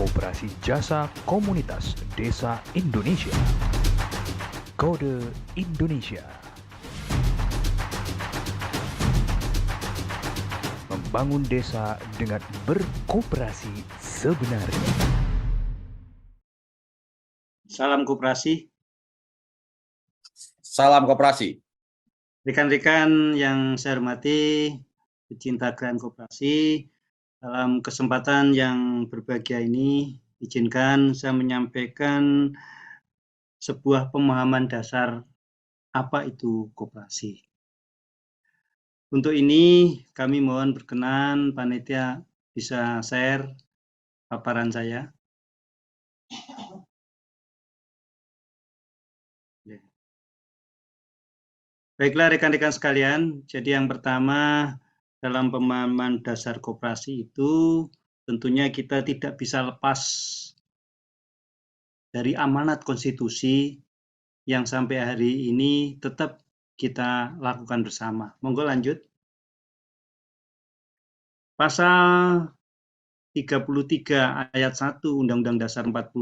Koperasi Jasa Komunitas Desa Indonesia. Kode Indonesia. Membangun desa dengan berkoperasi sebenarnya. Salam koperasi. Salam koperasi. Rekan-rekan yang saya hormati, pecinta Grand Koperasi, dalam kesempatan yang berbahagia ini, izinkan saya menyampaikan sebuah pemahaman dasar apa itu koperasi. Untuk ini, kami mohon berkenan panitia bisa share paparan saya. Baiklah rekan-rekan sekalian, jadi yang pertama dalam pemahaman dasar koperasi itu tentunya kita tidak bisa lepas dari amanat konstitusi yang sampai hari ini tetap kita lakukan bersama. Monggo lanjut. Pasal 33 ayat 1 Undang-Undang Dasar 45.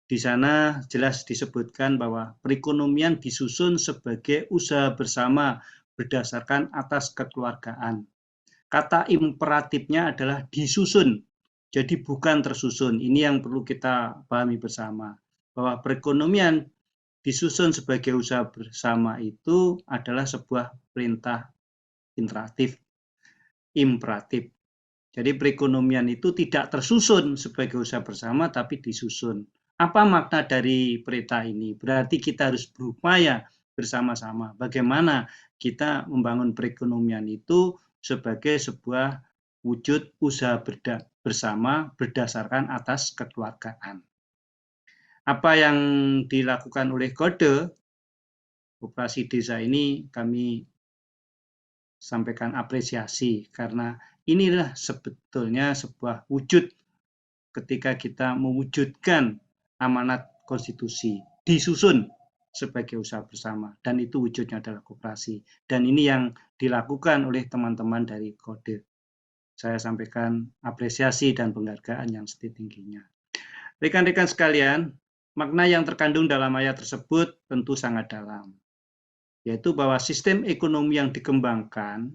Di sana jelas disebutkan bahwa perekonomian disusun sebagai usaha bersama berdasarkan atas kekeluargaan. Kata imperatifnya adalah disusun, jadi bukan tersusun. Ini yang perlu kita pahami bersama, bahwa perekonomian disusun sebagai usaha bersama itu adalah sebuah perintah imperatif. Jadi perekonomian itu tidak tersusun sebagai usaha bersama, tapi disusun. Apa makna dari perintah ini? Berarti kita harus berupaya bersama-sama. Bagaimana kita membangun perekonomian itu sebagai sebuah wujud usaha bersama berdasarkan atas kekeluargaan. Apa yang dilakukan oleh Kode Koperasi Desa ini kami sampaikan apresiasi, karena inilah sebetulnya sebuah wujud ketika kita mewujudkan amanat konstitusi, disusun sebagai usaha bersama, dan itu wujudnya adalah koperasi. Dan ini yang dilakukan oleh teman-teman dari Kode. Saya sampaikan apresiasi dan penghargaan yang setinggi-tingginya. Rekan-rekan sekalian, makna yang terkandung dalam ayat tersebut tentu sangat dalam, yaitu bahwa sistem ekonomi yang dikembangkan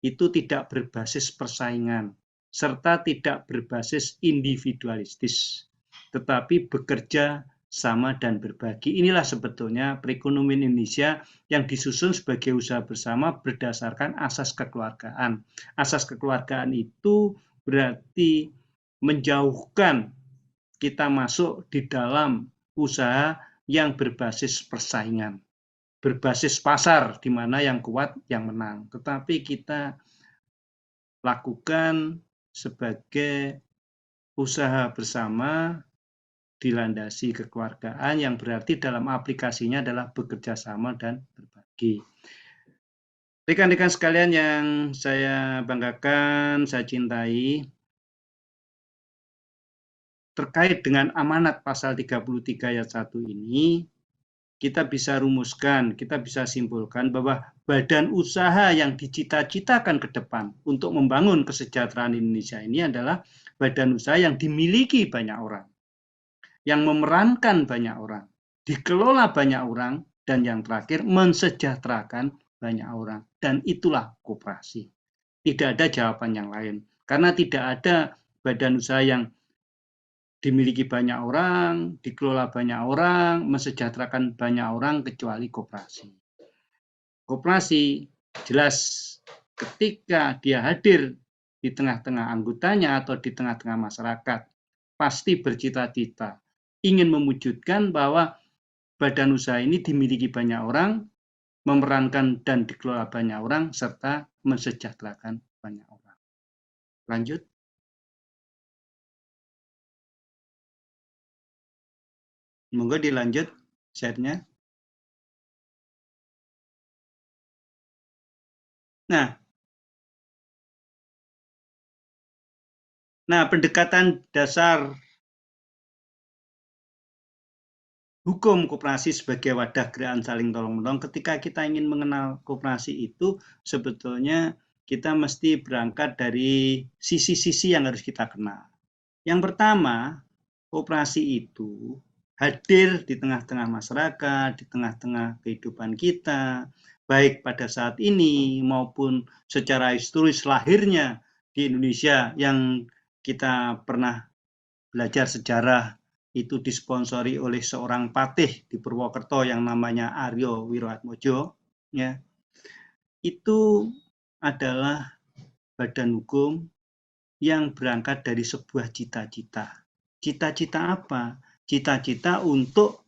itu tidak berbasis persaingan, serta tidak berbasis individualistis, tetapi bekerja sama dan berbagi. Inilah sebetulnya perekonomian Indonesia yang disusun sebagai usaha bersama berdasarkan asas kekeluargaan. Asas kekeluargaan itu berarti menjauhkan kita masuk di dalam usaha yang berbasis persaingan, berbasis pasar, di mana yang kuat yang menang. Tetapi kita lakukan sebagai usaha bersama dilandasi kekeluargaan, yang berarti dalam aplikasinya adalah bekerja sama dan berbagi. Rekan-rekan sekalian yang saya banggakan, saya cintai, terkait dengan amanat pasal 33 ayat 1 ini, kita bisa rumuskan, kita bisa simpulkan bahwa badan usaha yang dicita-citakan ke depan untuk membangun kesejahteraan Indonesia ini adalah badan usaha yang dimiliki banyak orang, yang memerankan banyak orang, dikelola banyak orang, dan yang terakhir mensejahterakan banyak orang. Dan itulah koperasi. Tidak ada jawaban yang lain. Karena tidak ada badan usaha yang dimiliki banyak orang, dikelola banyak orang, mensejahterakan banyak orang, kecuali koperasi. Koperasi jelas ketika dia hadir di tengah-tengah anggotanya atau di tengah-tengah masyarakat, pasti bercita-cita ingin mewujudkan bahwa badan usaha ini dimiliki banyak orang, memerankan dan dikelola banyak orang, serta mensejahterakan banyak orang. Lanjut. Monggo dilanjut share-nya. Nah, pendekatan dasar hukum koperasi sebagai wadah gerakan saling tolong-menolong, ketika kita ingin mengenal koperasi itu, sebetulnya kita mesti berangkat dari sisi-sisi yang harus kita kenal. Yang pertama, koperasi itu hadir di tengah-tengah masyarakat, di tengah-tengah kehidupan kita, baik pada saat ini maupun secara historis lahirnya di Indonesia yang kita pernah belajar sejarah itu disponsori oleh seorang patih di Purwokerto yang namanya Aryo Wiroatmojo, ya. Itu adalah badan hukum yang berangkat dari sebuah cita-cita. Cita-cita apa? Cita-cita untuk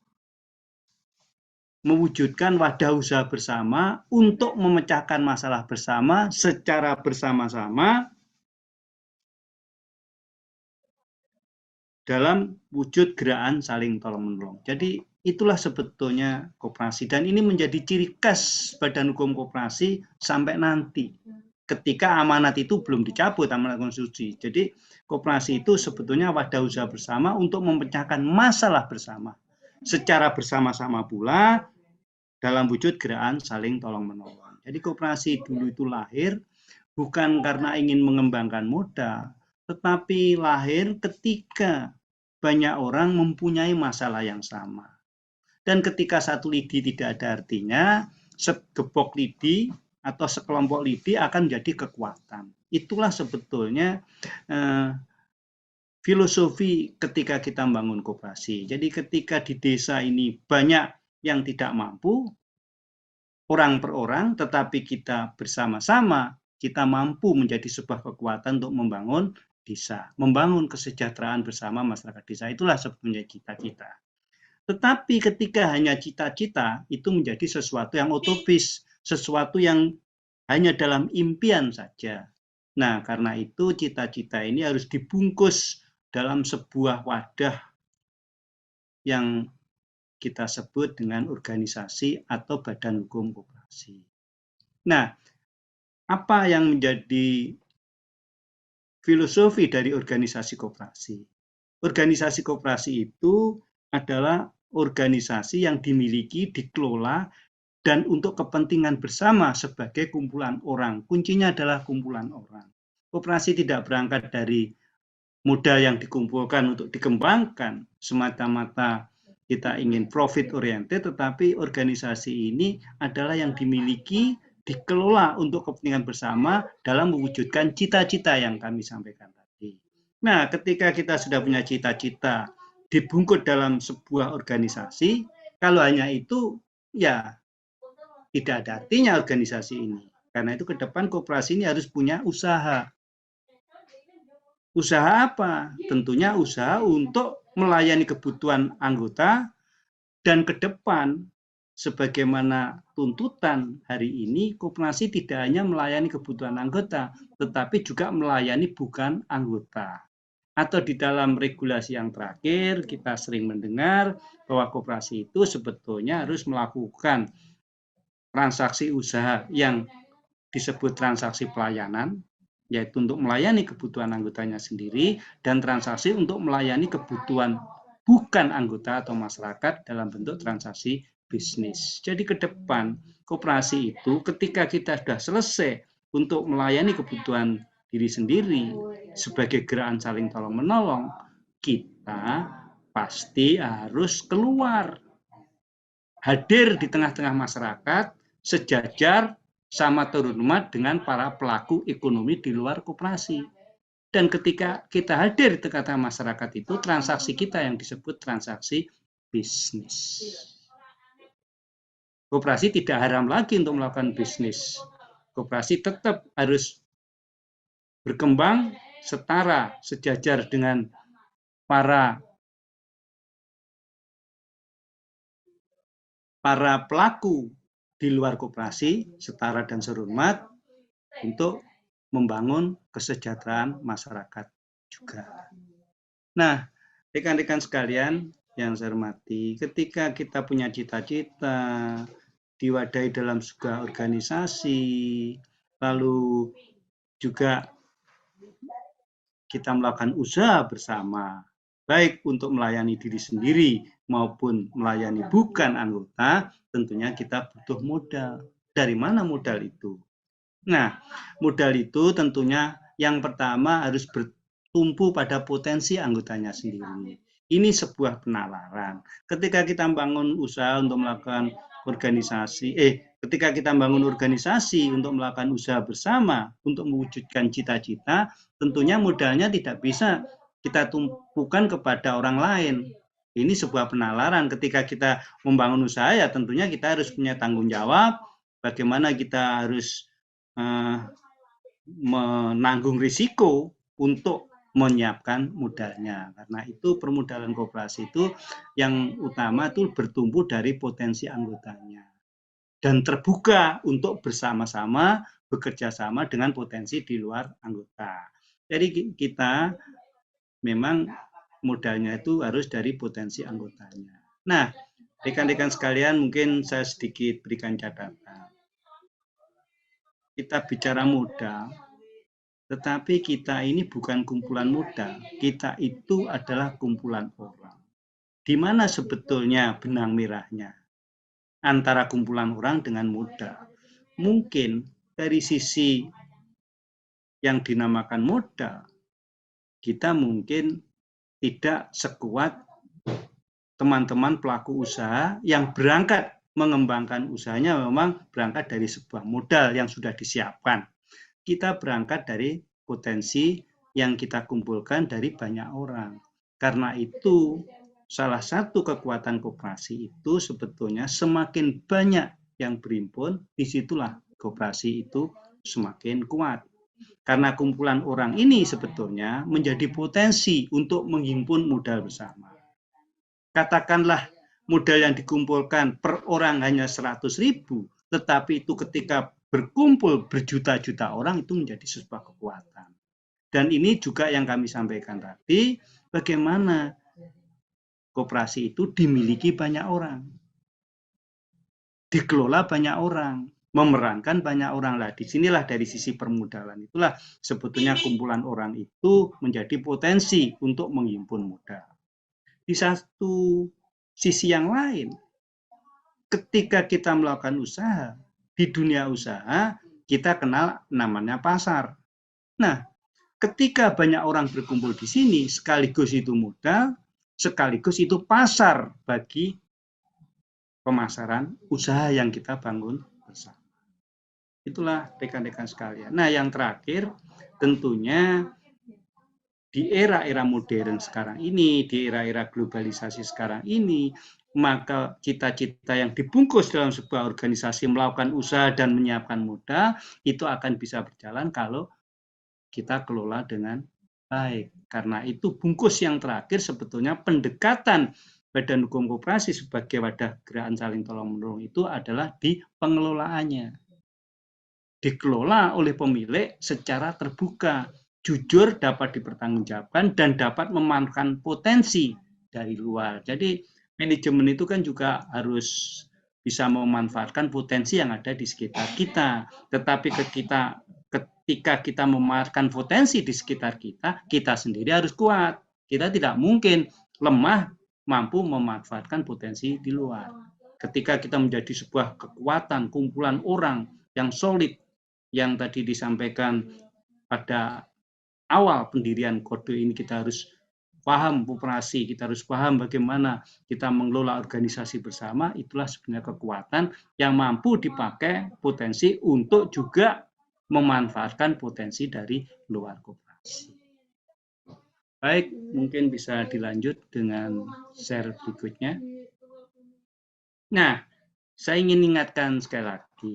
mewujudkan wadah usaha bersama untuk memecahkan masalah bersama secara bersama-sama dalam wujud gerakan saling tolong-menolong. Jadi itulah sebetulnya koperasi dan ini menjadi ciri khas badan hukum koperasi sampai nanti ketika amanat itu belum dicabut, amanat konstitusi. Jadi koperasi itu sebetulnya wadah usaha bersama untuk memecahkan masalah bersama secara bersama-sama pula dalam wujud gerakan saling tolong-menolong. Jadi koperasi dulu itu lahir bukan karena ingin mengembangkan modal, tetapi lahir ketika banyak orang mempunyai masalah yang sama. Dan ketika satu lidi tidak ada artinya, segepok lidi atau sekelompok lidi akan menjadi kekuatan. Itulah sebetulnya filosofi ketika kita membangun koperasi. Jadi ketika di desa ini banyak yang tidak mampu, orang per orang, tetapi kita bersama-sama, kita mampu menjadi sebuah kekuatan untuk membangun desa, membangun kesejahteraan bersama masyarakat desa. Itulah sebetulnya cita-cita. Tetapi ketika hanya cita-cita, itu menjadi sesuatu yang utopis, sesuatu yang hanya dalam impian saja. Nah, karena itu cita-cita ini harus dibungkus dalam sebuah wadah yang kita sebut dengan organisasi atau badan hukum koperasi. Nah, apa yang menjadi filosofi dari organisasi koperasi? Organisasi koperasi itu adalah organisasi yang dimiliki, dikelola, dan untuk kepentingan bersama sebagai kumpulan orang. Kuncinya adalah kumpulan orang. Koperasi tidak berangkat dari modal yang dikumpulkan untuk dikembangkan, semata-mata kita ingin profit oriented, tetapi organisasi ini adalah yang dimiliki, dikelola untuk kepentingan bersama dalam mewujudkan cita-cita yang kami sampaikan tadi. Nah, ketika kita sudah punya cita-cita dibungkut dalam sebuah organisasi, kalau hanya itu, ya tidak ada artinya organisasi ini. Karena itu ke depan koperasi ini harus punya usaha. Usaha apa? Tentunya usaha untuk melayani kebutuhan anggota dan ke depan sebagaimana tuntutan hari ini, koperasi tidak hanya melayani kebutuhan anggota, tetapi juga melayani bukan anggota. Atau di dalam regulasi yang terakhir, kita sering mendengar bahwa koperasi itu sebetulnya harus melakukan transaksi usaha yang disebut transaksi pelayanan, yaitu untuk melayani kebutuhan anggotanya sendiri, dan transaksi untuk melayani kebutuhan bukan anggota atau masyarakat dalam bentuk transaksi bisnis. Jadi ke depan koperasi itu ketika kita sudah selesai untuk melayani kebutuhan diri sendiri sebagai gerakan saling tolong menolong, kita pasti harus keluar, hadir di tengah-tengah masyarakat, sejajar sama terhormat dengan para pelaku ekonomi di luar koperasi. Dan ketika kita hadir di tengah-tengah masyarakat itu, transaksi kita yang disebut transaksi bisnis. Koperasi tidak haram lagi untuk melakukan bisnis. Koperasi tetap harus berkembang setara, sejajar dengan para pelaku di luar koperasi, setara dan serhormat untuk membangun kesejahteraan masyarakat juga. Nah, rekan-rekan sekalian yang saya hormati, ketika kita punya cita-cita, diwadahi dalam sebuah organisasi, lalu juga kita melakukan usaha bersama, baik untuk melayani diri sendiri maupun melayani bukan anggota, tentunya kita butuh modal. Dari mana modal itu? Nah, modal itu tentunya yang pertama harus tumpu pada potensi anggotanya sendiri. Ini sebuah penalaran. Ketika kita membangun usaha untuk melakukan ketika kita membangun organisasi untuk melakukan usaha bersama untuk mewujudkan cita-cita, tentunya modalnya tidak bisa kita tumpukan kepada orang lain. Ini sebuah penalaran. Ketika kita membangun usaha, ya tentunya kita harus punya tanggung jawab. Bagaimana kita harus menanggung risiko untuk menyiapkan modalnya. Karena itu permodalan koperasi itu yang utama itu bertumbuh dari potensi anggotanya. Dan terbuka untuk bersama-sama bekerja sama dengan potensi di luar anggota. Jadi kita memang modalnya itu harus dari potensi anggotanya. Nah, rekan-rekan sekalian, mungkin saya sedikit berikan catatan. Kita bicara modal, tetapi kita ini bukan kumpulan modal. Kita itu adalah kumpulan orang. Di mana sebetulnya benang merahnya antara kumpulan orang dengan modal? Mungkin dari sisi yang dinamakan modal, kita mungkin tidak sekuat teman-teman pelaku usaha yang berangkat mengembangkan usahanya memang berangkat dari sebuah modal yang sudah disiapkan. Kita berangkat dari potensi yang kita kumpulkan dari banyak orang. Karena itu, salah satu kekuatan koperasi itu sebetulnya semakin banyak yang berhimpun, disitulah koperasi itu semakin kuat. Karena kumpulan orang ini sebetulnya menjadi potensi untuk menghimpun modal bersama. Katakanlah modal yang dikumpulkan per orang hanya 100.000, tetapi itu ketika berkumpul berjuta-juta orang itu menjadi sebuah kekuatan. Dan ini juga yang kami sampaikan tadi, bagaimana koperasi itu dimiliki banyak orang, dikelola banyak orang, memerankan banyak orang. Lah, disinilah dari sisi permodalan itulah sebetulnya kumpulan orang itu menjadi potensi untuk menghimpun modal. Di satu sisi yang lain, ketika kita melakukan usaha, di dunia usaha kita kenal namanya pasar. Nah, ketika banyak orang berkumpul di sini, sekaligus itu modal, sekaligus itu pasar bagi pemasaran usaha yang kita bangun bersama. Itulah rekan-rekan sekalian. Nah, yang terakhir tentunya di era-era modern sekarang ini, di era-era globalisasi sekarang ini, maka cita-cita yang dibungkus dalam sebuah organisasi melakukan usaha dan menyiapkan modal itu akan bisa berjalan kalau kita kelola dengan baik. Karena itu bungkus yang terakhir sebetulnya pendekatan Badan Hukum Koperasi sebagai wadah gerakan saling tolong-menolong itu adalah di pengelolaannya. Dikelola oleh pemilik secara terbuka, jujur, dapat dipertanggungjawabkan, dan dapat memanfaatkan potensi dari luar. Jadi manajemen itu kan juga harus bisa memanfaatkan potensi yang ada di sekitar kita. Tetapi ketika kita memanfaatkan potensi di sekitar kita, kita sendiri harus kuat. Kita tidak mungkin lemah mampu memanfaatkan potensi di luar. Ketika kita menjadi sebuah kekuatan, kumpulan orang yang solid, yang tadi disampaikan pada awal pendirian kode ini, kita harus paham koperasi, kita harus paham bagaimana kita mengelola organisasi bersama. Itulah sebenarnya kekuatan yang mampu dipakai potensi untuk juga memanfaatkan potensi dari luar koperasi. Baik, mungkin bisa dilanjut dengan share berikutnya. Nah, saya ingin ingatkan sekali lagi,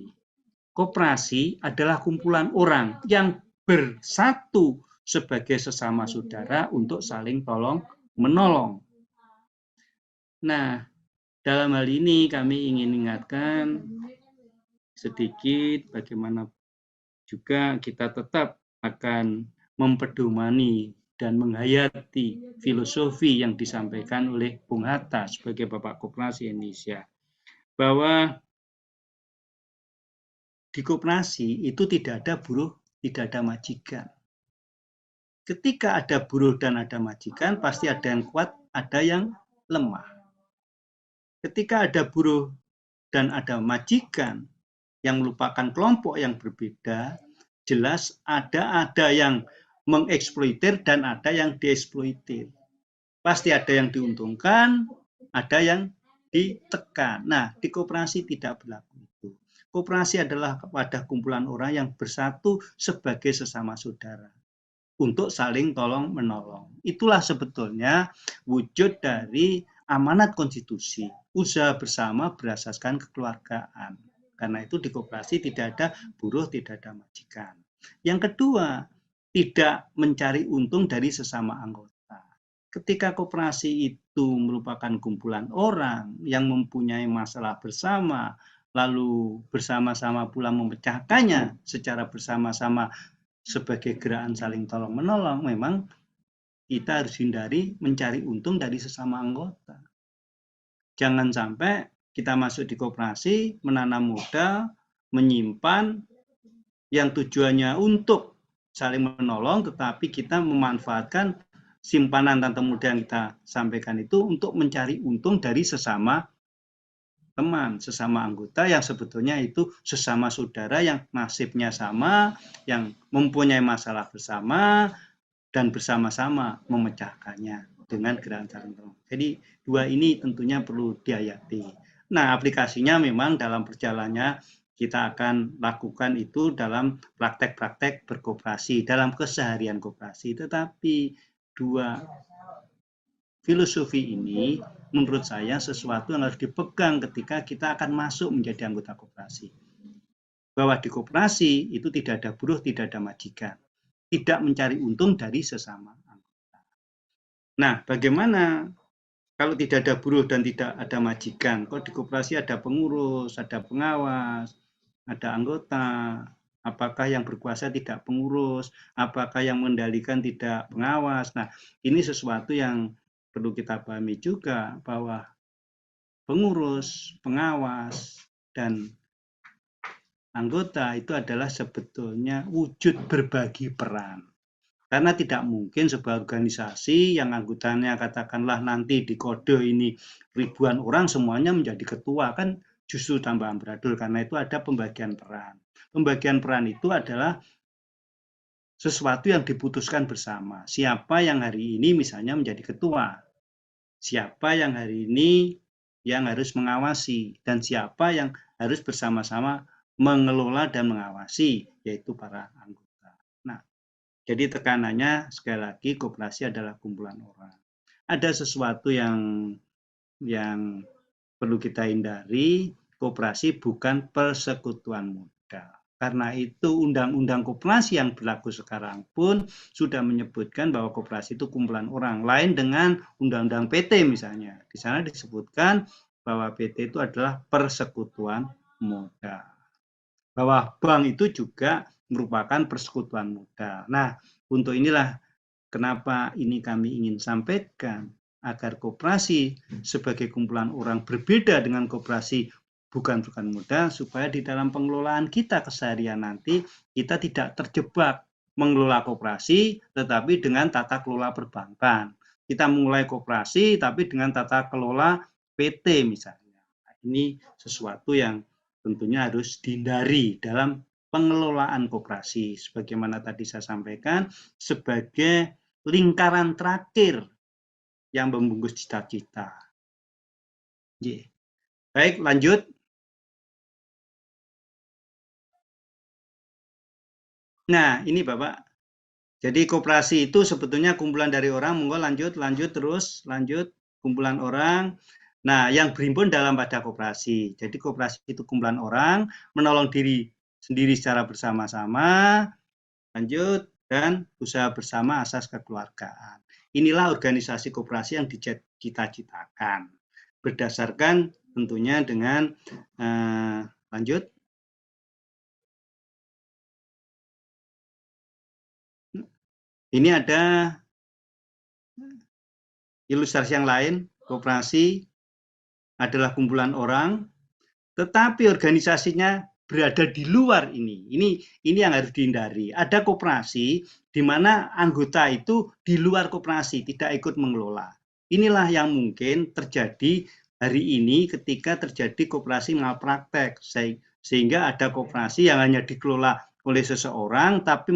koperasi adalah kumpulan orang yang bersatu sebagai sesama saudara untuk saling tolong-menolong. Nah, dalam hal ini kami ingin ingatkan sedikit bagaimana juga kita tetap akan mempedomani dan menghayati filosofi yang disampaikan oleh Bung Hatta sebagai Bapak Koperasi Indonesia, bahwa di koperasi itu tidak ada buruh, tidak ada majikan. Ketika ada buruh dan ada majikan, pasti ada yang kuat, ada yang lemah. Ketika ada buruh dan ada majikan yang merupakan kelompok yang berbeda, jelas ada yang mengeksploitir dan ada yang dieksploitir. Pasti ada yang diuntungkan, ada yang ditekan. Nah, di koperasi tidak berlaku itu. Koperasi adalah wadah kumpulan orang yang bersatu sebagai sesama saudara untuk saling tolong-menolong. Itulah sebetulnya wujud dari amanat konstitusi, usaha bersama berasaskan kekeluargaan. Karena itu di koperasi tidak ada buruh, tidak ada majikan. Yang kedua, tidak mencari untung dari sesama anggota. Ketika koperasi itu merupakan kumpulan orang yang mempunyai masalah bersama, lalu bersama-sama pula memecahkannya secara bersama-sama sebagai gerakan saling tolong-menolong, memang kita harus hindari mencari untung dari sesama anggota. Jangan sampai kita masuk di koperasi, menanam modal, menyimpan, yang tujuannya untuk saling menolong, tetapi kita memanfaatkan simpanan tante muda yang kita sampaikan itu untuk mencari untung dari sesama teman, sesama anggota yang sebetulnya itu sesama saudara yang nasibnya sama, yang mempunyai masalah bersama, dan bersama-sama memecahkannya dengan gerakan saling tolong. Jadi dua ini tentunya perlu dihayati. Nah, aplikasinya memang dalam perjalanannya kita akan lakukan itu dalam praktek-praktek berkoperasi, dalam keseharian koperasi. Tetapi dua filosofi ini menurut saya sesuatu yang harus dipegang ketika kita akan masuk menjadi anggota koperasi. Bahwa di koperasi itu tidak ada buruh, tidak ada majikan. Tidak mencari untung dari sesama anggota. Nah, bagaimana kalau tidak ada buruh dan tidak ada majikan? Kalau di koperasi ada pengurus, ada pengawas, ada anggota. Apakah yang berkuasa tidak pengurus? Apakah yang mengendalikan tidak pengawas? Nah, ini sesuatu yang perlu kita pahami juga bahwa pengurus, pengawas, dan anggota itu adalah sebetulnya wujud berbagi peran. Karena tidak mungkin sebuah organisasi yang anggotanya katakanlah nanti di kode ini ribuan orang semuanya menjadi ketua, kan justru tambah amburadul, karena itu ada pembagian peran. Pembagian peran itu adalah sesuatu yang diputuskan bersama. Siapa yang hari ini misalnya menjadi ketua, siapa yang hari ini yang harus mengawasi, dan siapa yang harus bersama-sama mengelola dan mengawasi, yaitu para anggota. Nah, jadi tekanannya sekali lagi koperasi adalah kumpulan orang. Ada sesuatu yang perlu kita hindari, koperasi bukan persekutuan modal. Karena itu undang-undang koperasi yang berlaku sekarang pun sudah menyebutkan bahwa koperasi itu kumpulan orang. Lain dengan undang-undang PT misalnya. Di sana disebutkan bahwa PT itu adalah persekutuan modal. Bahwa bank itu juga merupakan persekutuan modal. Nah, untuk inilah kenapa ini kami ingin sampaikan agar koperasi sebagai kumpulan orang berbeda dengan koperasi bukan modal, supaya di dalam pengelolaan kita keseharian nanti kita tidak terjebak mengelola koperasi tetapi dengan tata kelola perbankan. Kita mulai koperasi tapi dengan tata kelola PT misalnya. Ini sesuatu yang tentunya harus dihindari dalam pengelolaan koperasi. Sebagaimana tadi saya sampaikan, sebagai lingkaran terakhir yang membungkus cita-cita. Baik, lanjut. Nah, ini Bapak. Jadi koperasi itu sebetulnya kumpulan dari orang. Monggo lanjut terus, kumpulan orang. Nah, yang berhimpun dalam wadah koperasi. Jadi koperasi itu kumpulan orang menolong diri sendiri secara bersama-sama. Lanjut, dan usaha bersama asas kekeluargaan. Inilah organisasi koperasi yang dicita-citakan. Berdasarkan tentunya dengan lanjut. Ini ada ilustrasi yang lain. Koperasi adalah kumpulan orang, tetapi organisasinya berada di luar ini. Ini yang harus dihindari. Ada koperasi di mana anggota itu di luar koperasi, tidak ikut mengelola. Inilah yang mungkin terjadi hari ini ketika terjadi koperasi malpraktek. Sehingga ada koperasi yang hanya dikelola oleh seseorang, tapi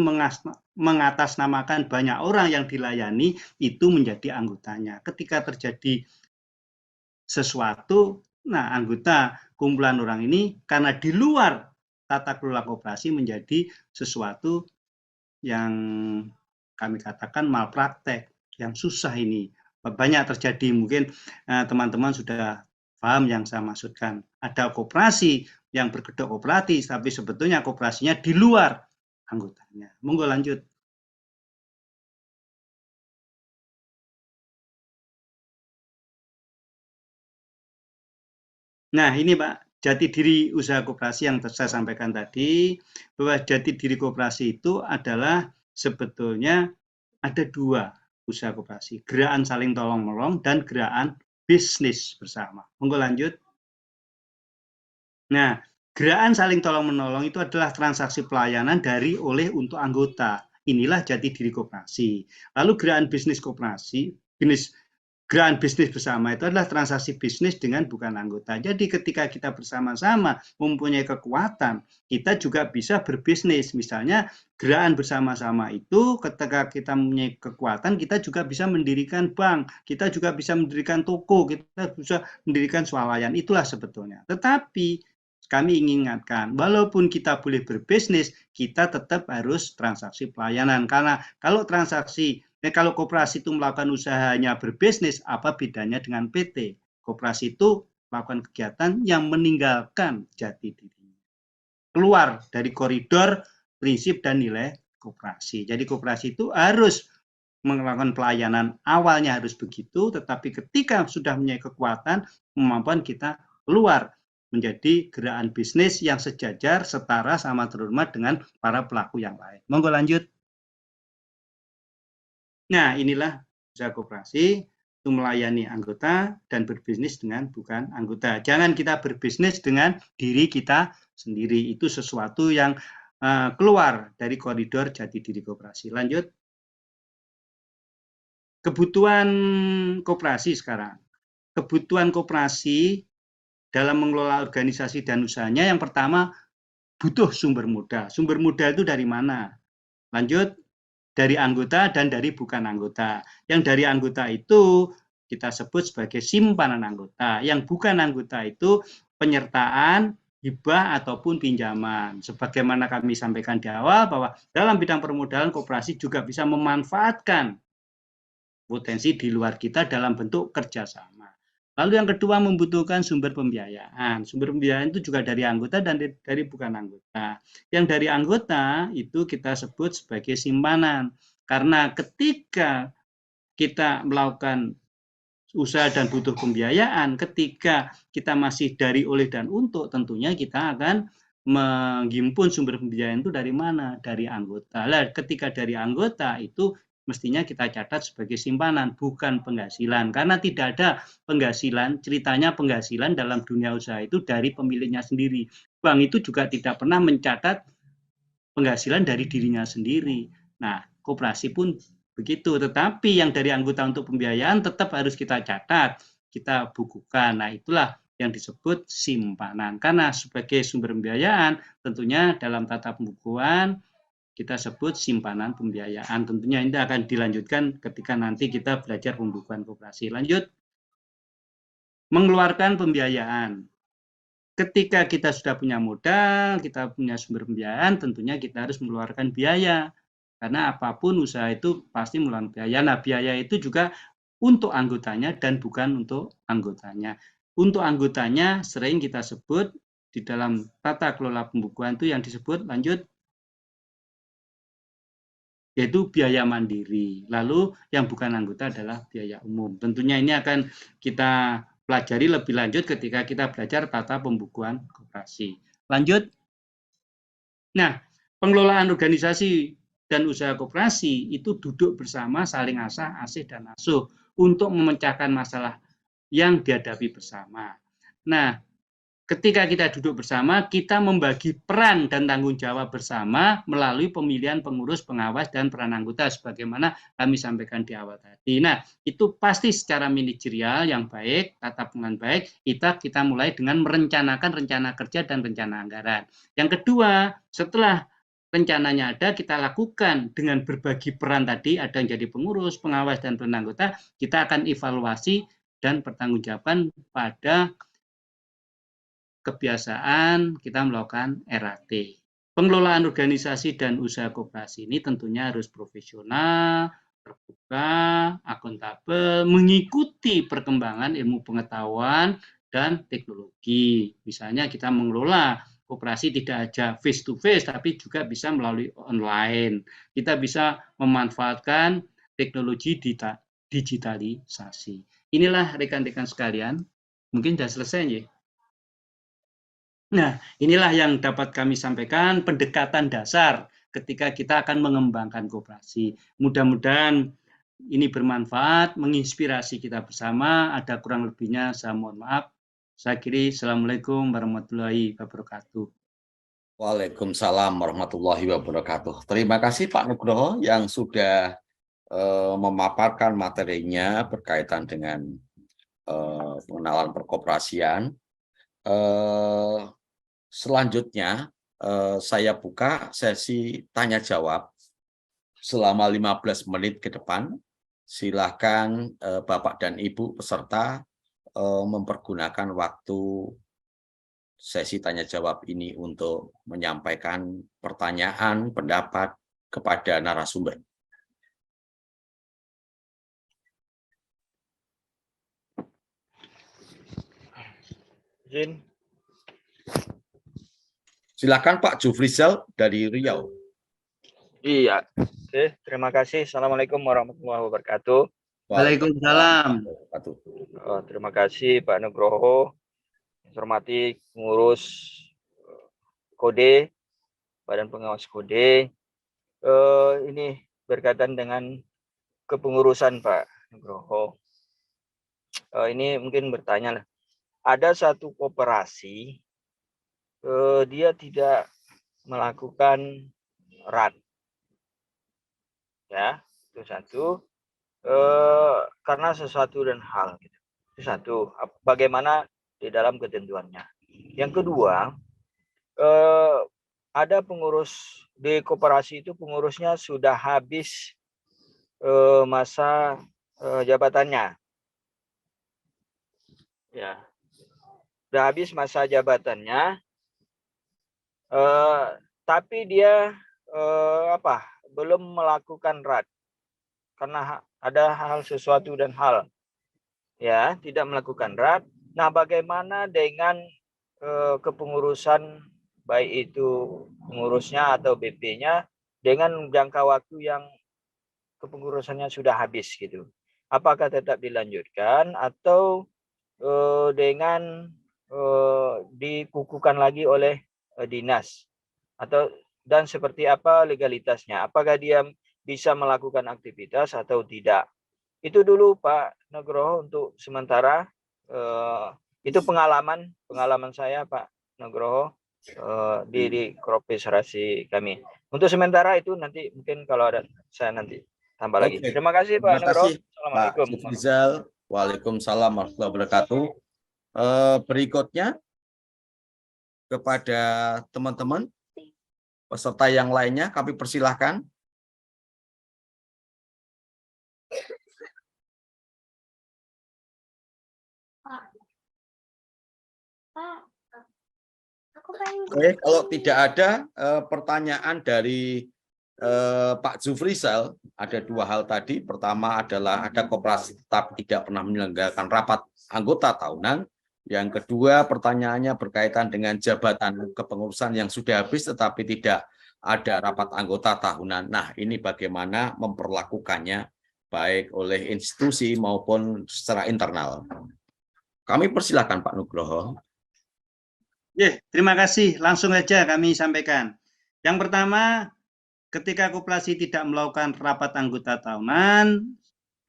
mengatasnamakan banyak orang yang dilayani itu menjadi anggotanya. Ketika terjadi sesuatu, nah anggota kumpulan orang ini karena di luar tata kelola koperasi menjadi sesuatu yang kami katakan malpraktek, yang susah ini. Banyak terjadi, mungkin teman-teman sudah paham yang saya maksudkan. Ada koperasi yang berkedok kooperatif, tapi sebetulnya koperasinya di luar anggotanya. Monggo lanjut. Nah, ini Pak, jati diri usaha koperasi yang saya sampaikan tadi, bahwa jati diri koperasi itu adalah sebetulnya ada dua usaha koperasi, gerakan saling tolong-menolong dan gerakan bisnis bersama. Monggo lanjut. Nah, gerakan saling tolong-menolong itu adalah transaksi pelayanan dari, oleh, untuk anggota. Inilah jati diri koperasi. Lalu gerakan bisnis koperasi, gerakan bisnis bersama itu adalah transaksi bisnis dengan bukan anggota. Jadi ketika kita bersama-sama mempunyai kekuatan, kita juga bisa berbisnis. Misalnya gerakan bersama-sama itu ketika kita mempunyai kekuatan, kita juga bisa mendirikan bank, kita juga bisa mendirikan toko, kita bisa mendirikan swalayan. Itulah sebetulnya. Tetapi kami ingin ingatkan, walaupun kita boleh berbisnis, kita tetap harus transaksi pelayanan. Karena kalau kalau koperasi itu melakukan usahanya berbisnis, apa bedanya dengan PT? Koperasi itu melakukan kegiatan yang meninggalkan jati dirinya, keluar dari koridor prinsip dan nilai koperasi. Jadi koperasi itu harus melakukan pelayanan, awalnya harus begitu, tetapi ketika sudah mempunyai kekuatan, kemampuan, kita keluar menjadi gerakan bisnis yang sejajar, setara, sama terhormat dengan para pelaku yang lain. Monggo lanjut. Nah, inilah usaha koperasi itu melayani anggota dan berbisnis dengan bukan anggota. Jangan kita berbisnis dengan diri kita sendiri. Itu sesuatu yang keluar dari koridor jati diri koperasi. Lanjut. Kebutuhan koperasi sekarang. Kebutuhan koperasi dalam mengelola organisasi dan usahanya, yang pertama butuh sumber modal. Sumber modal itu dari mana? Lanjut, dari anggota dan dari bukan anggota. Yang dari anggota itu kita sebut sebagai simpanan anggota. Yang bukan anggota itu penyertaan, hibah, ataupun pinjaman. Sebagaimana kami sampaikan di awal, bahwa dalam bidang permodalan koperasi juga bisa memanfaatkan potensi di luar kita dalam bentuk kerjasama. Lalu yang kedua, membutuhkan sumber pembiayaan. Sumber pembiayaan itu juga dari anggota dan dari bukan anggota. Yang dari anggota itu kita sebut sebagai simpanan. Karena ketika kita melakukan usaha dan butuh pembiayaan, ketika kita masih dari, oleh, dan untuk, tentunya kita akan menghimpun sumber pembiayaan itu dari mana? Dari anggota. Lah, ketika dari anggota itu mestinya kita catat sebagai simpanan, bukan penghasilan. Karena tidak ada penghasilan, ceritanya penghasilan dalam dunia usaha itu dari pemiliknya sendiri. Bank itu juga tidak pernah mencatat penghasilan dari dirinya sendiri. Nah, koperasi pun begitu. Tetapi yang dari anggota untuk pembiayaan tetap harus kita catat, kita bukukan. Nah, itulah yang disebut simpanan. Karena sebagai sumber pembiayaan, tentunya dalam tata pembukuan kita sebut simpanan pembiayaan. Tentunya ini akan dilanjutkan ketika nanti kita belajar pembukuan koperasi. Lanjut. Mengeluarkan pembiayaan. Ketika kita sudah punya modal, kita punya sumber pembiayaan, tentunya kita harus mengeluarkan biaya. Karena apapun usaha itu pasti mengeluarkan biaya. Nah, biaya itu juga untuk anggotanya dan bukan untuk anggotanya. Untuk anggotanya sering kita sebut di dalam tata kelola pembukuan itu yang disebut, lanjut, yaitu biaya mandiri. Lalu yang bukan anggota adalah biaya umum. Tentunya ini akan kita pelajari lebih lanjut ketika kita belajar tata pembukuan koperasi. Lanjut. Nah, pengelolaan organisasi dan usaha koperasi itu duduk bersama, saling asah, asih, dan asuh untuk memecahkan masalah yang dihadapi bersama. Nah, ketika kita duduk bersama, kita membagi peran dan tanggung jawab bersama melalui pemilihan pengurus, pengawas, dan peran anggota sebagaimana kami sampaikan di awal tadi. Nah, itu pasti secara manajerial yang baik, tata pengelolaan baik, kita mulai dengan merencanakan rencana kerja dan rencana anggaran. Yang kedua, setelah rencananya ada, kita lakukan dengan berbagi peran tadi, ada yang jadi pengurus, pengawas, dan penanggota, kita akan evaluasi dan pertanggungjawaban pada kebiasaan kita melakukan RAT. Pengelolaan organisasi dan usaha koperasi ini tentunya harus profesional, terbuka, akuntabel, mengikuti perkembangan ilmu pengetahuan dan teknologi. Misalnya kita mengelola koperasi tidak aja face to face, tapi juga bisa melalui online. Kita bisa memanfaatkan teknologi digitalisasi. Inilah rekan-rekan sekalian, mungkin sudah selesai ya. Nah, inilah yang dapat kami sampaikan, pendekatan dasar ketika kita akan mengembangkan koperasi. Mudah-mudahan ini bermanfaat, menginspirasi kita bersama. Ada kurang lebihnya, saya mohon maaf. Saya akhiri, Assalamualaikum warahmatullahi wabarakatuh. Waalaikumsalam warahmatullahi wabarakatuh. Terima kasih Pak Nugroho yang sudah memaparkan materinya berkaitan dengan pengenalan perkoperasian. Selanjutnya saya buka sesi tanya jawab selama 15 menit ke depan. Silakan Bapak dan Ibu peserta mempergunakan waktu sesi tanya jawab ini untuk menyampaikan pertanyaan, pendapat kepada narasumber. Izin. Silakan Pak Jufrizal dari Riau. Iya. Oke, terima kasih. Assalamualaikum warahmatullahi wabarakatuh. Waalaikumsalam. Terima kasih Pak Nugroho, hormati pengurus Kode, Badan Pengawas Kode. Ini berkaitan dengan kepengurusan Pak Nugroho. Ini mungkin bertanya lah. Ada satu koperasi, dia tidak melakukan RAT. Ya, itu satu. Karena sesuatu dan hal. Gitu. Itu satu. Bagaimana di dalam ketentuannya. Yang kedua, ada pengurus di koperasi itu, pengurusnya sudah habis masa jabatannya. Ya, sudah habis masa jabatannya, tapi dia belum melakukan RAT karena ada hal sesuatu dan hal, ya, tidak melakukan RAT. Nah, bagaimana dengan kepengurusan, baik itu pengurusnya atau BP-nya, dengan jangka waktu yang kepengurusannya sudah habis gitu? Apakah tetap dilanjutkan atau dengan dikukuhkan lagi oleh dinas, atau dan seperti apa legalitasnya? Apakah dia bisa melakukan aktivitas atau tidak? Itu dulu Pak Nugroho untuk sementara. Itu pengalaman saya Pak Nugroho di koperasi kami. Untuk sementara itu, nanti mungkin kalau ada saya nanti tambah lagi. Terima kasih Pak Nugroho. Assalamualaikum. Pak Rizal. Waalaikumsalam warahmatullahi wabarakatuh. Berikutnya kepada teman-teman peserta yang lainnya kami persilahkan. Oke, kalau tidak ada pertanyaan dari Pak Jufrizal, ada dua hal tadi. Pertama adalah ada koperasi tetap tidak pernah menyelenggarakan rapat anggota tahunan. Yang kedua, pertanyaannya berkaitan dengan jabatan kepengurusan yang sudah habis tetapi tidak ada rapat anggota tahunan. Nah, ini bagaimana memperlakukannya baik oleh institusi maupun secara internal. Kami persilakan Pak Nugroho. Terima kasih. Langsung saja kami sampaikan. Yang pertama, ketika koperasi tidak melakukan rapat anggota tahunan,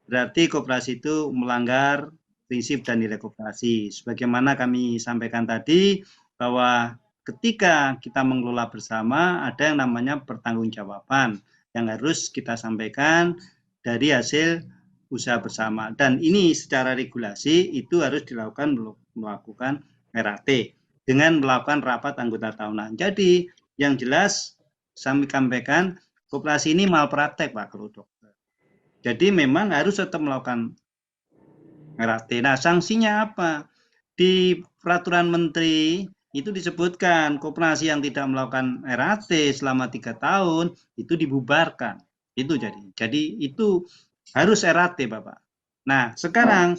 berarti koperasi itu melanggar prinsip dan nilai koperasi. Sebagaimana kami sampaikan tadi, bahwa ketika kita mengelola bersama, ada yang namanya pertanggungjawaban yang harus kita sampaikan dari hasil usaha bersama. Dan ini secara regulasi itu harus dilakukan melakukan RAT dengan melakukan rapat anggota tahunan. Jadi yang jelas Saya sampaikan koperasi ini malpraktek Pak kalau dokter. Jadi memang harus tetap melakukan RAT. Nah, sanksinya apa? Di peraturan menteri itu disebutkan koperasi yang tidak melakukan RAT selama 3 tahun itu dibubarkan. Itu jadi itu harus RAT Bapak. Nah, sekarang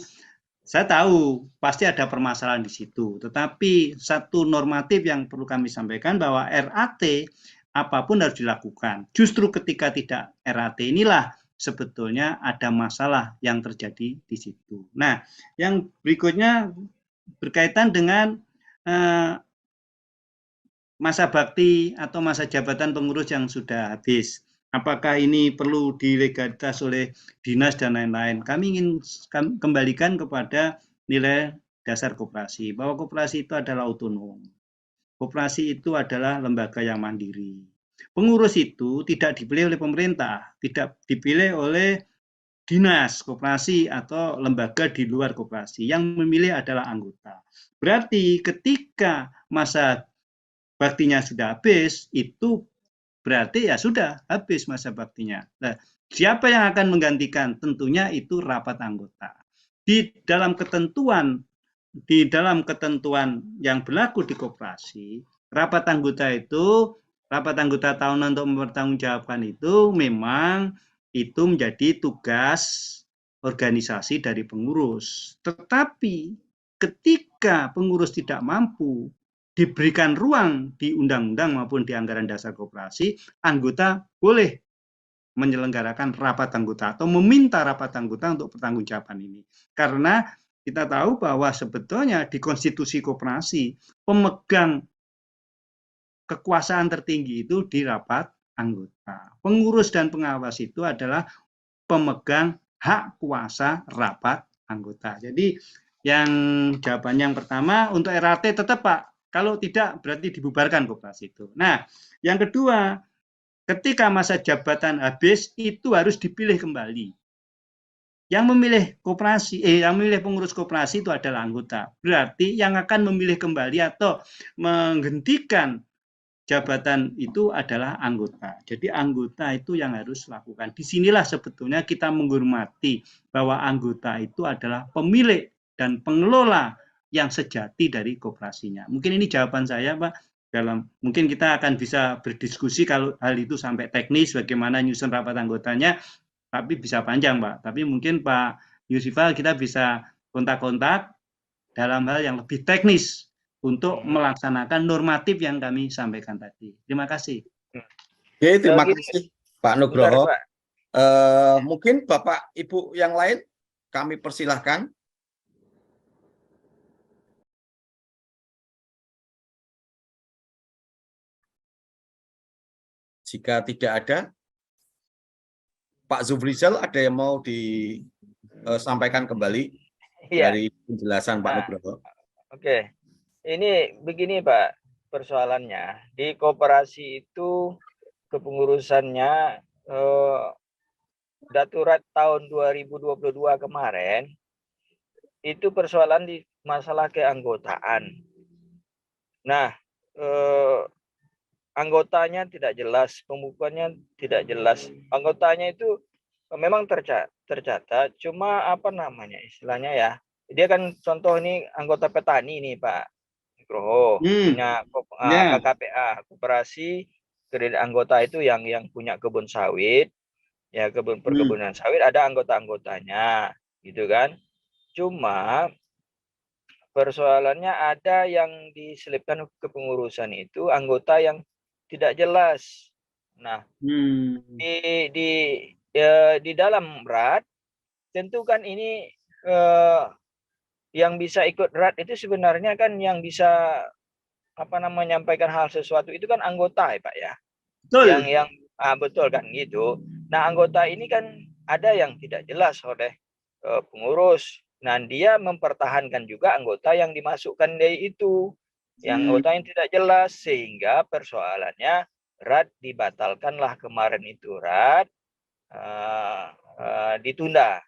saya tahu pasti ada permasalahan di situ, tetapi satu normatif yang perlu kami sampaikan bahwa RAT apapun harus dilakukan. Justru ketika tidak RAT inilah sebetulnya ada masalah yang terjadi di situ. Nah, yang berikutnya berkaitan dengan masa bakti atau masa jabatan pengurus yang sudah habis. Apakah ini perlu dilegalitas oleh dinas dan lain-lain? Kami ingin kembalikan kepada nilai dasar koperasi, bahwa koperasi itu adalah otonom. Koperasi itu adalah lembaga yang mandiri. Pengurus itu tidak dipilih oleh pemerintah, tidak dipilih oleh dinas koperasi atau lembaga di luar koperasi. Yang memilih adalah anggota. Berarti ketika masa baktinya sudah habis, itu berarti ya sudah habis masa baktinya. Nah, siapa yang akan menggantikan? Tentunya itu rapat anggota. Di dalam ketentuan yang berlaku di koperasi, rapat anggota tahunan untuk mempertanggungjawabkan itu memang itu menjadi tugas organisasi dari pengurus. Tetapi ketika pengurus tidak mampu diberikan ruang di undang-undang maupun di anggaran dasar koperasi, anggota boleh menyelenggarakan rapat anggota atau meminta rapat anggota untuk pertanggungjawaban ini. Karena kita tahu bahwa sebetulnya di konstitusi koperasi pemegang kekuasaan tertinggi itu di rapat anggota. Pengurus dan pengawas itu adalah pemegang hak kuasa rapat anggota. Jadi yang jawabannya yang pertama untuk RAT tetap Pak. Kalau tidak berarti dibubarkan koperasi itu. Nah, yang kedua, ketika masa jabatan habis itu harus dipilih kembali. Yang memilih yang memilih pengurus koperasi itu adalah anggota. Berarti yang akan memilih kembali atau menghentikan jabatan itu adalah anggota. Jadi anggota itu yang harus lakukan. Disinilah sebetulnya kita menghormati bahwa anggota itu adalah pemilik dan pengelola yang sejati dari koperasinya. Mungkin ini jawaban saya, Pak. Mungkin kita akan bisa berdiskusi kalau hal itu sampai teknis, bagaimana nyusun rapat anggotanya, tapi bisa panjang, Pak. Tapi mungkin Pak Yusifal kita bisa kontak-kontak dalam hal yang lebih teknis untuk melaksanakan normatif yang kami sampaikan tadi. Terima kasih. Oke, terima kasih Pak Nugroho. Pak. Mungkin Bapak Ibu yang lain kami persilahkan. Jika tidak ada, Pak Zufrizal ada yang mau disampaikan kembali dari penjelasan Pak Nugroho? Oke, ini begini Pak persoalannya. Di koperasi itu kepengurusannya Daturat tahun 2022 kemarin itu persoalan di masalah keanggotaan. Nah, anggotanya tidak jelas, pembukuannya tidak jelas. Anggotanya itu memang tercatat, cuma apa namanya istilahnya ya. Dia kan contoh ini anggota petani nih Pak Nugroho, punya KKPA, koperasi kredit anggota itu yang punya kebun sawit, ya perkebunan sawit ada anggota-anggotanya, gitu kan. Cuma persoalannya ada yang diselipkan kepengurusan itu anggota yang tidak jelas. Nah, di dalam RAT tentu kan ini yang bisa ikut RAT itu sebenarnya kan yang bisa menyampaikan hal sesuatu itu kan anggota ya Pak ya. Betul. Yang betul kan gitu. Nah, anggota ini kan ada yang tidak jelas oleh pengurus. Nah, dia mempertahankan juga anggota yang dimasukkan dari itu. Yang anggota yang tidak jelas sehingga persoalannya RAT dibatalkanlah kemarin itu RAT ditunda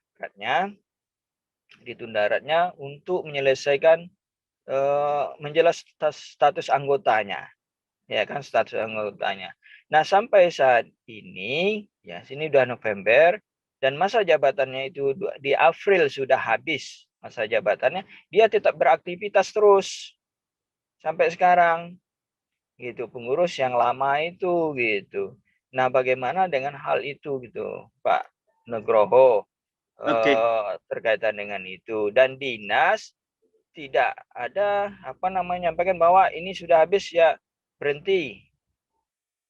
RAT-nya untuk menyelesaikan menjelas status anggotanya, ya kan status anggotanya. Nah, sampai saat ini, ya sini udah November, dan masa jabatannya itu di April sudah habis masa jabatannya, dia tetap beraktivitas terus sampai sekarang, gitu. Pengurus yang lama itu, gitu. Nah, bagaimana dengan hal itu, gitu, Pak Nugroho, Oke. terkaitan dengan itu? Dan dinas tidak ada menyampaikan bahwa ini sudah habis ya berhenti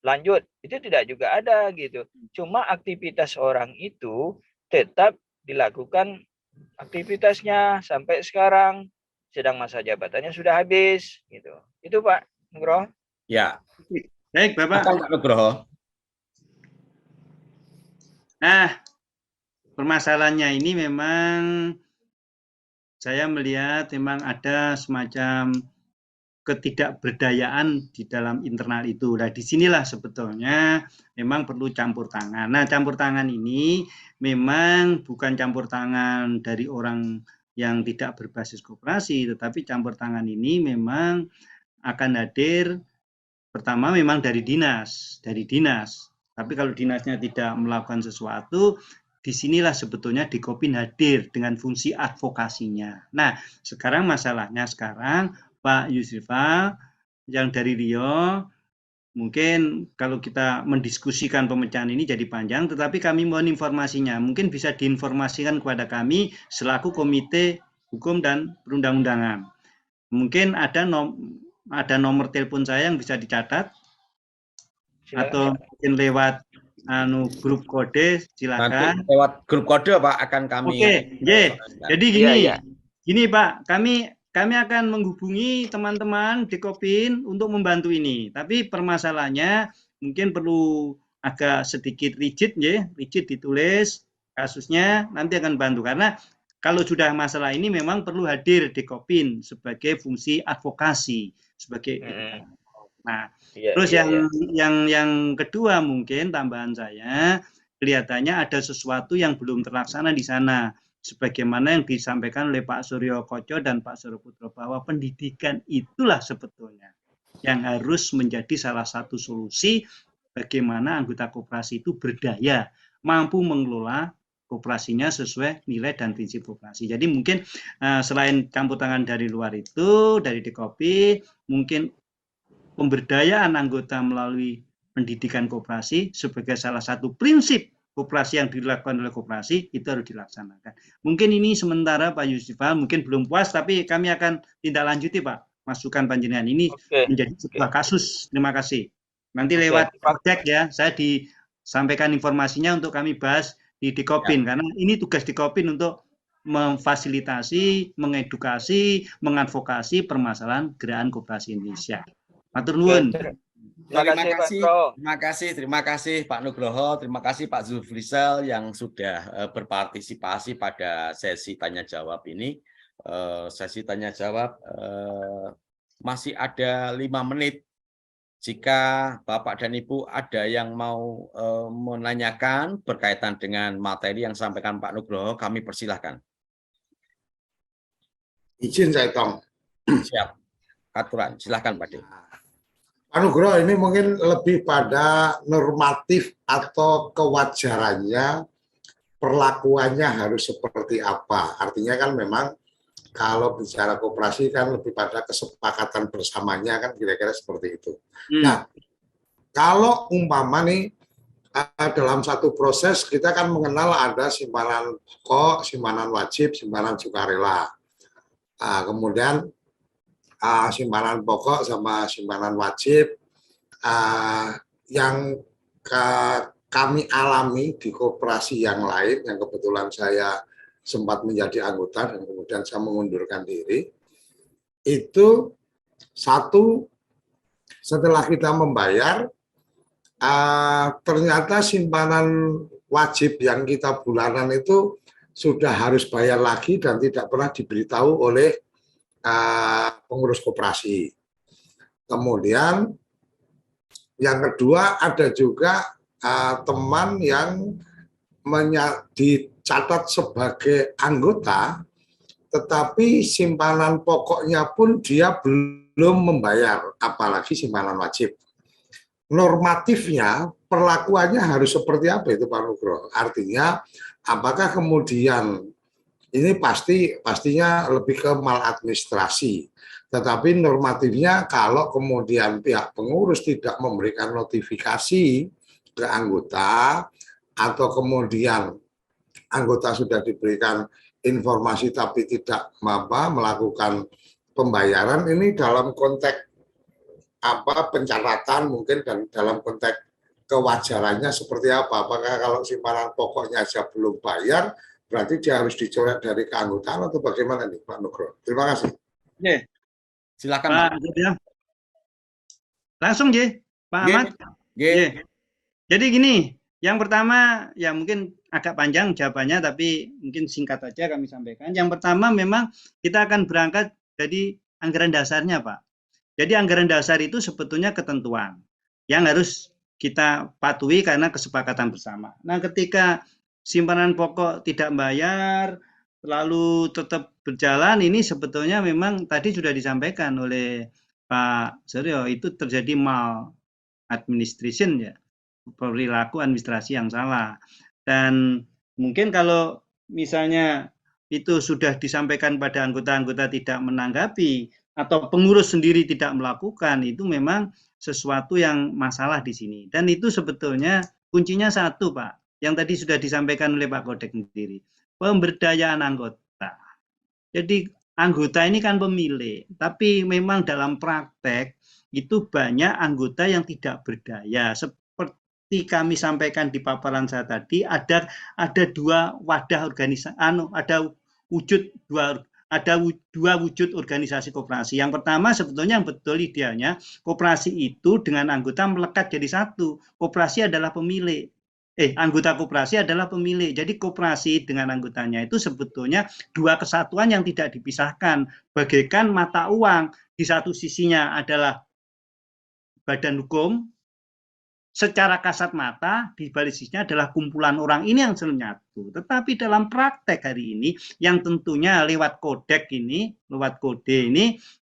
lanjut, itu tidak juga ada gitu. Cuma aktivitas orang itu tetap dilakukan aktivitasnya sampai sekarang, sedang masa jabatannya sudah habis gitu. Itu Pak Nugroho. Ya, Baik Bapak. Pak Nugroho. Nah, permasalahannya ini memang saya melihat memang ada semacam ketidakberdayaan di dalam internal itu. Nah, disinilah sebetulnya memang perlu campur tangan. Nah, campur tangan ini memang bukan campur tangan dari orang yang tidak berbasis koperasi, tetapi campur tangan ini memang akan hadir pertama memang dari dinas. Tapi kalau dinasnya tidak melakukan sesuatu, disinilah sebetulnya Dikopin hadir dengan fungsi advokasinya. Nah, sekarang masalahnya Pak Yusrifal yang dari Rio, mungkin kalau kita mendiskusikan pemecahan ini jadi panjang, tetapi kami mohon informasinya. Mungkin bisa diinformasikan kepada kami selaku Komite Hukum dan Perundang-undangan. Mungkin ada nomor telepon saya yang bisa dicatat. Silakan. Atau mungkin lewat grup kode, silakan. Nanti lewat grup kode Pak akan kami. Oke, jadi gini, Iya. gini Pak, kami akan menghubungi teman-teman Dikopin untuk membantu ini. Tapi permasalahannya mungkin perlu agak sedikit rigid ditulis kasusnya, nanti akan bantu. Karena kalau sudah masalah ini memang perlu hadir Dikopin sebagai fungsi advokasi, sebagai Nah, terus yang kedua mungkin tambahan saya, kelihatannya ada sesuatu yang belum terlaksana di sana. Sebagaimana yang disampaikan oleh Pak Suryo Koco dan Pak Suryo Putro, bahwa pendidikan itulah sebetulnya yang harus menjadi salah satu solusi bagaimana anggota koperasi itu berdaya, mampu mengelola koperasinya sesuai nilai dan prinsip koperasi. Jadi mungkin selain campur tangan dari luar itu, dari Dikopin, mungkin pemberdayaan anggota melalui pendidikan koperasi sebagai salah satu prinsip koperasi yang dilakukan oleh koperasi itu harus dilaksanakan. Mungkin ini sementara Pak Yusrifal mungkin belum puas, tapi kami akan tindak lanjuti Pak masukan panjenengan ini menjadi sebuah kasus. Terima kasih. Nanti lewat project ya, saya disampaikan informasinya untuk kami bahas di Dikopin karena ini tugas Dikopin untuk memfasilitasi, mengedukasi, mengadvokasi permasalahan gerakan koperasi Indonesia. Matur nuwun. Terima kasih Pak Nugroho, terima kasih Pak Zulfrizal yang sudah berpartisipasi pada sesi tanya jawab ini. Sesi tanya jawab masih ada 5 menit. Jika Bapak dan Ibu ada yang mau menanyakan berkaitan dengan materi yang disampaikan Pak Nugroho, kami persilahkan. Izin saya Tong. Siap. Aturan, silahkan Pak De. Pak Nugroho, ini mungkin lebih pada normatif atau kewajarannya, perlakuannya harus seperti apa. Artinya kan memang kalau bicara koperasi kan lebih pada kesepakatan bersamanya kan kira-kira seperti itu. Nah, kalau umpama nih dalam satu proses kita kan mengenal ada simpanan pokok, simpanan wajib, simpanan sukarela. Kemudian simpanan pokok sama simpanan wajib yang kami alami di koperasi yang lain yang kebetulan saya sempat menjadi anggota dan kemudian saya mengundurkan diri, itu satu, setelah kita membayar ternyata simpanan wajib yang kita bulanan itu sudah harus bayar lagi dan tidak pernah diberitahu oleh pengurus koperasi. Kemudian yang kedua ada juga teman yang dicatat sebagai anggota, tetapi simpanan pokoknya pun dia belum membayar, apalagi simpanan wajib. normatifnya, perlakuannya harus seperti apa itu Pak Nugroho? Artinya, apakah kemudian ini pastinya lebih ke maladministrasi, tetapi normatifnya kalau kemudian pihak pengurus tidak memberikan notifikasi ke anggota, atau kemudian anggota sudah diberikan informasi tapi tidak melakukan pembayaran, ini dalam konteks pencatatan mungkin, dan dalam konteks kewajarannya seperti apa? Apakah kalau simpanan pokoknya aja belum bayar, berarti dia harus dicoret dari keanggotaan atau bagaimana nih Pak Nugroho? Terima kasih. Oke, silakan Pak Pak. Suryo. Langsung Pak Ahmad. Oke. Jadi gini, yang pertama ya mungkin agak panjang jawabannya, tapi mungkin singkat aja kami sampaikan. Yang pertama memang kita akan berangkat dari anggaran dasarnya Pak. Jadi anggaran dasar itu sebetulnya ketentuan yang harus kita patuhi karena kesepakatan bersama. Nah, ketika simpanan pokok tidak bayar, lalu tetap berjalan, ini sebetulnya memang tadi sudah disampaikan oleh Pak Suryo, itu terjadi maladministration ya, perilaku administrasi yang salah. Dan mungkin kalau misalnya itu sudah disampaikan pada anggota-anggota tidak menanggapi, atau pengurus sendiri tidak melakukan, itu memang sesuatu yang masalah di sini. Dan itu sebetulnya kuncinya satu Pak, yang tadi sudah disampaikan oleh Pak Kodek sendiri, pemberdayaan anggota. Jadi anggota ini kan pemilik, tapi memang dalam praktek itu banyak anggota yang tidak berdaya. Seperti kami sampaikan di paparan saya tadi, ada dua wadah organisasi, ada dua wujud organisasi koperasi. Yang pertama sebetulnya yang betul idealnya, koperasi itu dengan anggota melekat jadi satu. Koperasi adalah pemilik. Anggota koperasi adalah pemilik. Jadi koperasi dengan anggotanya itu sebetulnya dua kesatuan yang tidak dipisahkan. Bagaikan mata uang, di satu sisinya adalah badan hukum, secara kasat mata di balik sisinya adalah kumpulan orang, ini yang selalu nyatu. Tetapi dalam praktek hari ini yang tentunya lewat kode ini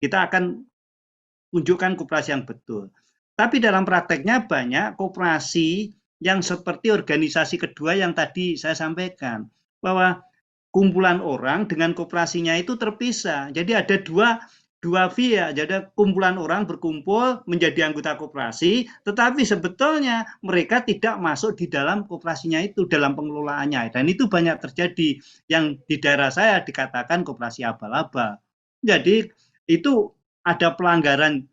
kita akan tunjukkan koperasi yang betul. Tapi dalam prakteknya banyak koperasi yang seperti organisasi kedua yang tadi saya sampaikan, bahwa kumpulan orang dengan koperasinya itu terpisah. Jadi ada dua via, jadi kumpulan orang berkumpul menjadi anggota koperasi, tetapi sebetulnya mereka tidak masuk di dalam koperasinya itu, dalam pengelolaannya. Dan itu banyak terjadi, yang di daerah saya dikatakan koperasi abal-abal. Jadi itu ada pelanggaran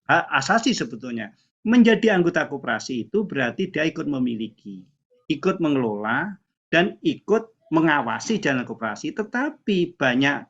hak asasi sebetulnya. Menjadi anggota koperasi itu berarti dia ikut memiliki, ikut mengelola, dan ikut mengawasi jalan koperasi. Tetapi banyak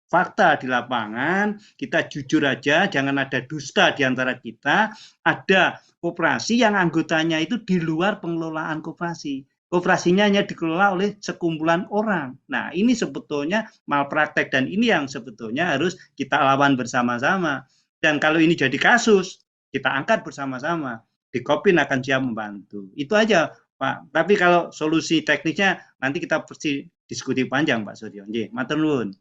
fakta di lapangan, kita jujur aja, jangan ada dusta di antara kita, ada koperasi yang anggotanya itu di luar pengelolaan koperasi. Koperasinya hanya dikelola oleh sekumpulan orang. Nah, ini sebetulnya malpraktek, dan ini yang sebetulnya harus kita lawan bersama-sama. Dan kalau ini jadi kasus, kita angkat bersama-sama. Dikopin akan siap membantu. Itu aja, Pak. Tapi kalau solusi teknisnya nanti kita pasti diskusi panjang, Pak Suryo. Nggih, matur nuwun.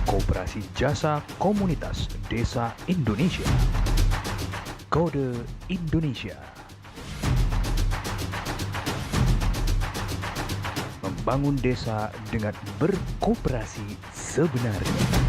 Koperasi Jasa Komunitas Desa Indonesia. Kode Indonesia. Membangun desa dengan berkoperasi sebenarnya.